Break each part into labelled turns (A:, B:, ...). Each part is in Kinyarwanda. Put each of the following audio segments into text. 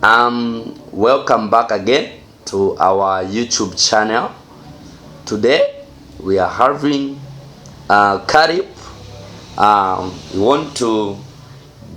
A: Welcome back again to our YouTube channel. Today we are having Kalebu. You want to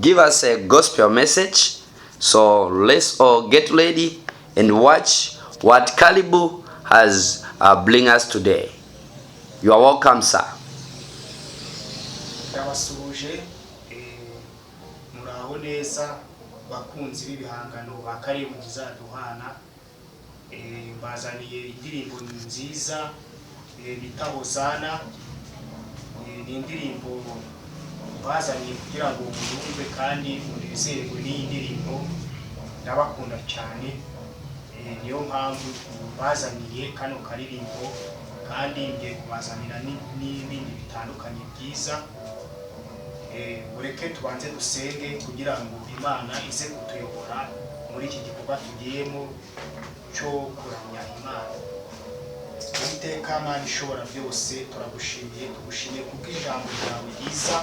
A: give us a gospel message, so let's all get ready and watch what Kalebu has bring us today. You are welcome, sir.
B: Muraho neza bakunzi b'ibihangano ba Kalebu ngizaduhana bazaniye indirimbo nziza bita Hosanna. Ni indirimbo bazaniye kugira ngo muyumve kandi munezerwe n'iyi ndirimbo. Ndabakunda cyane, niyo mpamvu bazaniye kano karirimbo kandi ngiye kubazanira n'ibindi bitandukanye byiza. Mureke tubanze dusenge kugira ngo Imana ize kutuyobora muri iki gikorwa tugiyemo cyo kuramya Imana. Uwiteka Mana ishobora byose, turagushimiye, tugushimiye kubw'ijambo ryawe ryiza,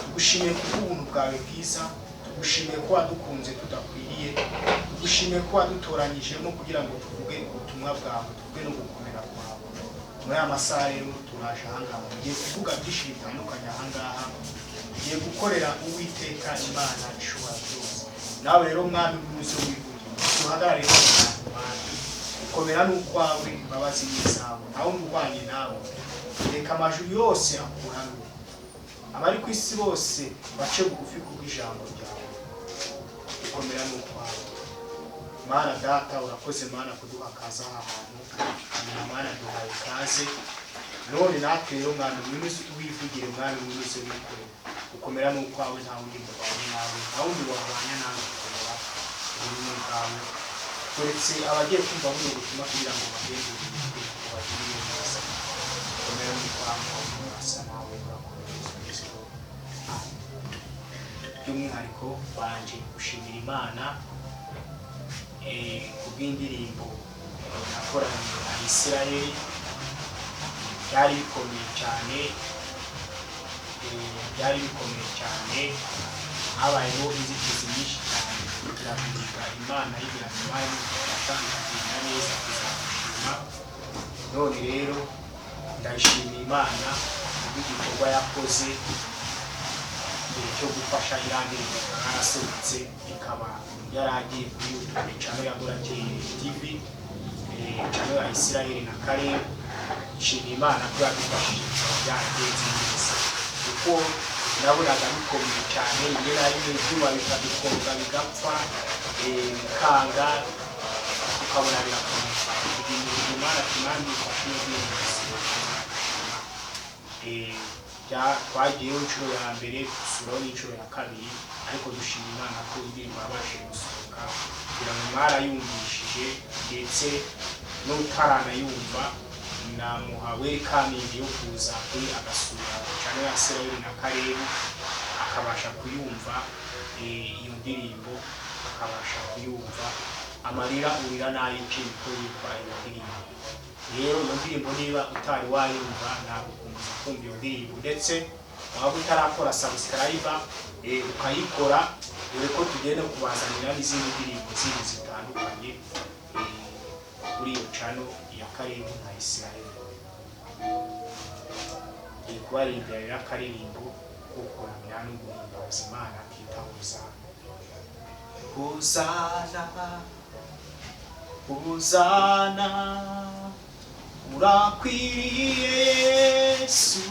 B: tugushimiye kubw'ubuntu bwawe bwiza, tugushimiye ko wadukunze tudakwiriye, tugushimiye ko wadutoranyijemo kugira ngo tuvuge ubutumwa bwawe, tuvuge no gukomera kwawe. Muri aya masaha rero turaje ahangaha, tugiye kuvuga byinshi bitandukanye ahangaha, tugiye gukorera Uwiteka Imana ishobora byose. Nawe rero Mwami w'uruzi w'ivugiro, duhagarare gukomera n'ukwawe, imbabazi n'izawe, nawe urwanye nawe. Reka amajuru yose akuranure, abari ku isi bose bace bugufi kubw'ijambo ryawe. Gukomera n'ukwawe Mana Data, urakoze Mana kuduha akaza ahantu. Mana duhaye ikaze none natwe rero Mwami w'uruzi w'ivugiro, Mwami w'uruzi w'ikore. Gukomera n'ukwawe nta wundi mubanye nawe, nta wundi wabanya nawe gukomera ubuntu bwawe. Uretse abagiye kumva buno butumwa kugira ngo bagende bagirire neza. Gukomera n'ukwawe asa nawe urakomeza. By'umwihariko banje gushimira Imana kubw'indirimbo nakoranye na Isirayeli. Byari bikomeye cyane, habayeho inzitizi nyinshi cyane kugira ngo Imana y'ibirahimani atangirira neza kuzamushima. None rero ndashimira Imana kubw'igikorwa yakoze cyo gufasha irangirirwa yarasohotse, ikaba yaragiye kuri YouTube channel ya Narahariwe TV, channel ya Isirayeli na Kalebu. Nshimira Imana ko yadufashije byagenze neza, kuko nabonaga bikomeye cyane, rimwe na rimwe ibyuma bikadukonga bigapfa, bikanga, tukabona birakomeye. Imana kimandi ifashe neza. Twagiyeho inshuro ya mbere, dusuraho n'inshuro ya kabiri, ariko dushima Imana ko indirimbo yabashije gusohoka kugira ngo mwarayumvishije, ndetse n'utaranayumva namuha welcome yo kuza kuri agasura channel ya Isirayeli na Kalebu, akabasha kuyumva iyo ndirimbo, akabasha kuyumva amarira urira n'ayiki ko yitwa iyo ndirimbo. Rero iyo ndirimbo niba utari wayumva, ntabwo ukomeza kumva iyo ndirimbo, ndetse waba utarakora subscribe ukayikora, dore ko tugenda kubazanira n'izindi ndirimbo zindi zitandukanye kuri iyo channel ya Kalebu na Isirayeli. Kubaririmbira akaririmbo ko kuramya no guhimbaza Imana kita Hosanna. Hosanna, Hosanna, urakwiriye Yesu.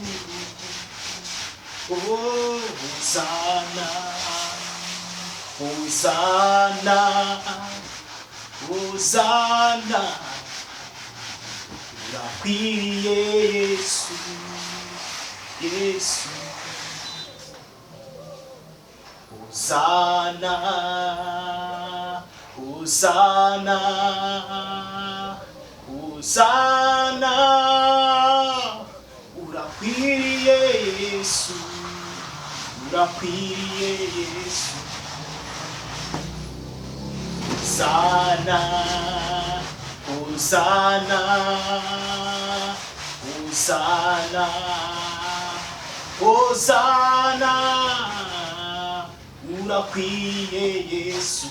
B: Hosanna, Hosanna, Hosanna, urakwiriye Yesu, Yesu. Hosanna, Hosanna, Hosanna, urakwiriye Yesu, urakwiriye Yesu. Hosanna, Hosanna, Hosanna, Hosanna, urakwiriye Yesu,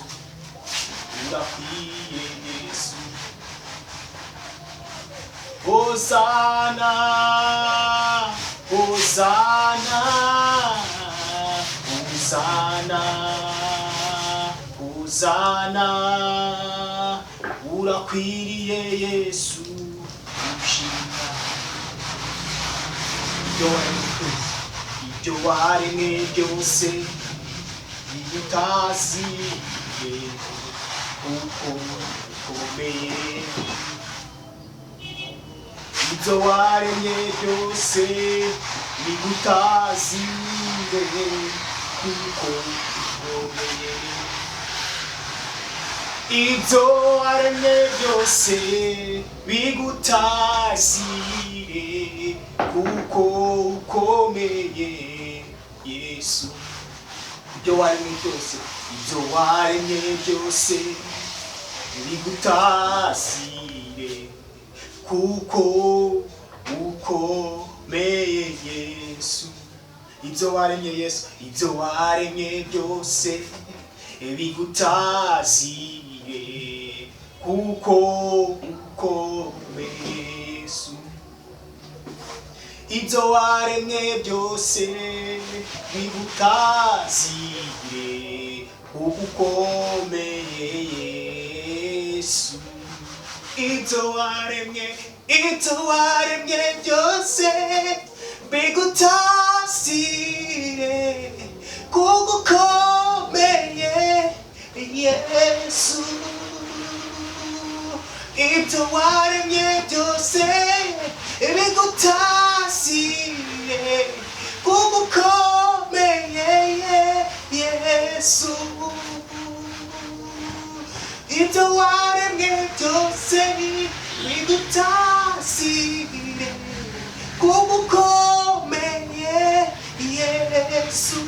B: urakwiriye Yesu. Hosanna, Hosanna, Hosanna, Hosanna, urakwiriye Yesu gushimwa. Ibyo waremye byose bigutaziye kuko ukomeye. Ibyo waremye byose bigutaziye kuko ukomeye. Ibyo waremye byose bigutaziye kuko ukomeye Yesu. Ibyo waremye byose, ibyo waremye byose bigutaziye kuko ukomeye Yesu. Ibyo waremye Yesu, ibyo waremye byose bigutaziye kuko ukomeye Yesu. Ibyo waremye byose bigutaziye kuko ukomeye Yesu. Ibyo waremye byose bigutaziye kuko ukomeye Yesu. Ibyo waremye byose bigutaziye kuko ukomeye Yesu. Ibyo waremye byose bigutaziye kuko ukomeye Yesu.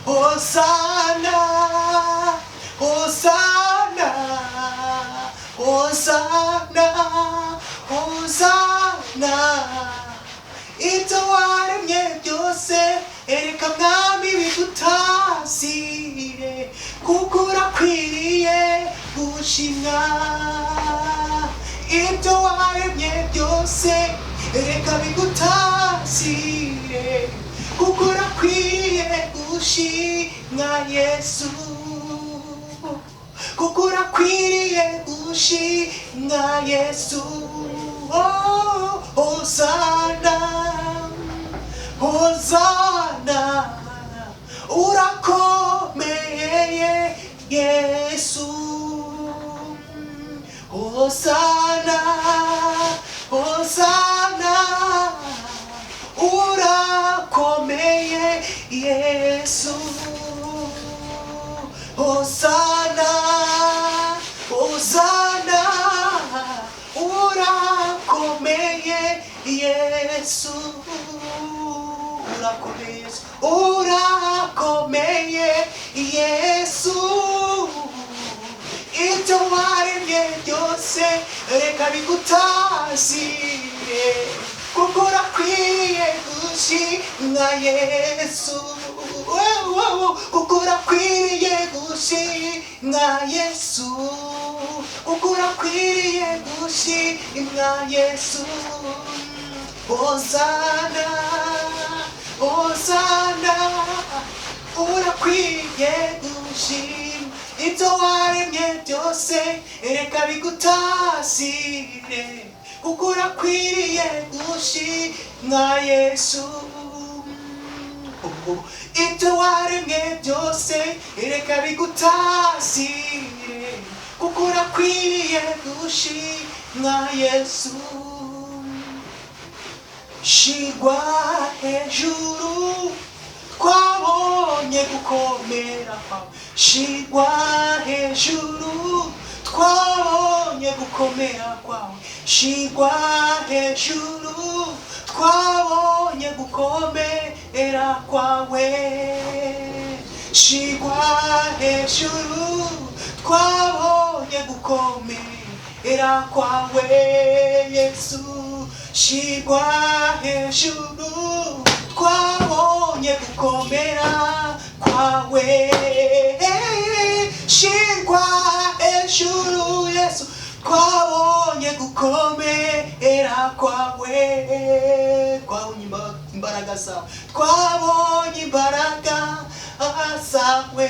B: Hosanna, Hosanna, Hosanna, Hosanna. Ibyo waremye byose ereka mwami bigutaziye kuko urakwiriye gushimwa. Ibyo waremye byose ereka bigutaziye kuko urakwiriye gushimwa Yesu. Kuko urakwiriye gushimwa Yesu. Oh, Hosanna, Hosanna, urakomeye Yesu. Hosanna, Hosanna, urakomeye Yesu. Hosanna, Hosanna, urakomeye Yesu. Urakomeye Yesu. Ibyo waremye byose reka bigutaziye kuko urakwiriye gushimwa Yesu. Kuko urakwiriye gushimwa Yesu. Kuko urakwiriye gushimwa Yesu. Hosanna, Hosanna, urakwiye gushimwa. Ibyo waremye byose reka bigutaziye kuko urakwiriye gushimwa Yesu. Ibyo waremye byose reka bigutaziye kuko urakwiriye gushimwa Yesu. Shirwa hejuru twabonye gukomera kwawe. Shirwa hejuru twabonye gukomera kwawe. Shirwa hejuru twabonye gukomera kwawe. Shirwa hejuru twabonye gukomera kwawe Yesu. Shirwa hejuru twabonye gukomera kwawe. Shirwa
C: hejuru Yesu twabonye gukomera kwawe twabonye imbaraga zawe twabonye imbaraga zawe